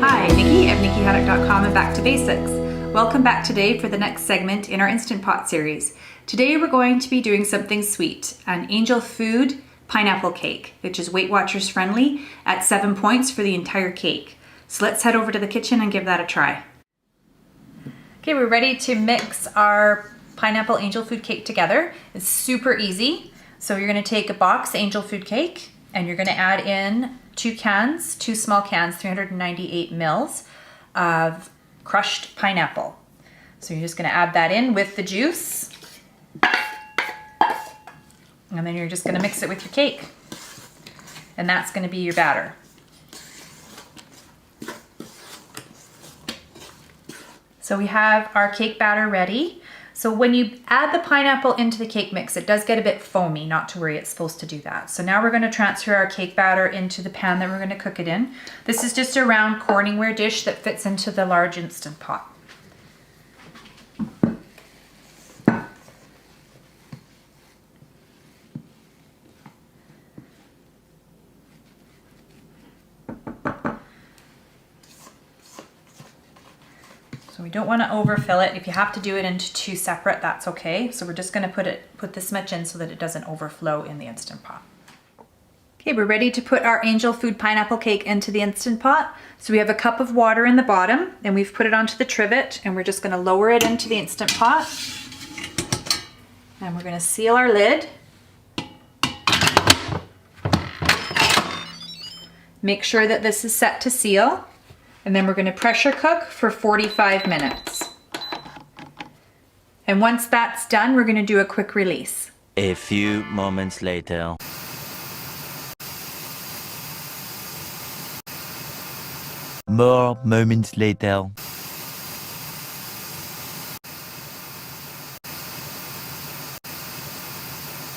Hi, Nikki of NikkiHaddock.com and Back to Basics. Welcome back today for the next segment in our Instant Pot series. Today we're going to be doing something sweet, an Angel Food pineapple cake, which is Weight Watchers friendly at 7 points for the entire cake. So let's head over to the kitchen and give that a try. Okay, we're ready to mix our pineapple Angel Food cake together. It's super easy. So you're gonna take a box Angel Food cake and you're gonna add in two small cans, 398 mils of crushed pineapple. So you're just gonna add that in with the juice. And then you're just gonna mix it with your cake. And that's gonna be your batter. So we have our cake batter ready. So when you add the pineapple into the cake mix, it does get a bit foamy, not to worry, it's supposed to do that. So now we're gonna transfer our cake batter into the pan that we're gonna cook it in. This is just a round Corningware dish that fits into the large Instant Pot. So we don't want to overfill it. If you have to do it into two separate, that's okay. So we're just going to put this much in so that it doesn't overflow in the Instant Pot. Okay, we're ready to put our Angel Food pineapple cake into the Instant Pot. So we have a cup of water in the bottom and we've put it onto the trivet and we're just going to lower it into the Instant Pot. And we're going to seal our lid. Make sure that this is set to seal. And then we're going to pressure cook for 45 minutes. And once that's done, we're going to do a quick release. A few moments later. More moments later.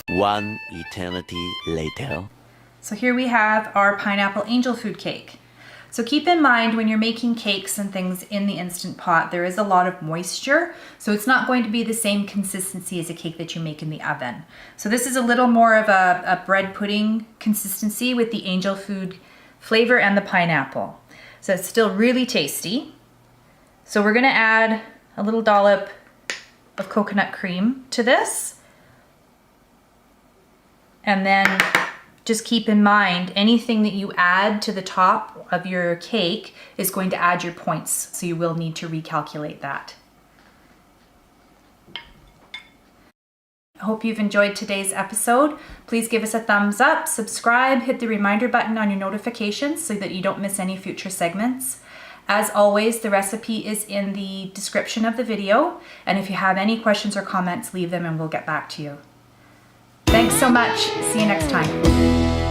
One eternity later. So here we have our pineapple Angel Food cake. So keep in mind when you're making cakes and things in the Instant Pot, there is a lot of moisture. So it's not going to be the same consistency as a cake that you make in the oven. So this is a little more of a bread pudding consistency with the Angel Food flavor and the pineapple. So it's still really tasty. So we're gonna add a little dollop of coconut cream to this. And then just keep in mind, anything that you add to the top of your cake is going to add your points, so you will need to recalculate that. I hope you've enjoyed today's episode. Please give us a thumbs up, subscribe, hit the reminder button on your notifications so that you don't miss any future segments. As always, the recipe is in the description of the video, and if you have any questions or comments, leave them and we'll get back to you. Thanks so much. See you next time.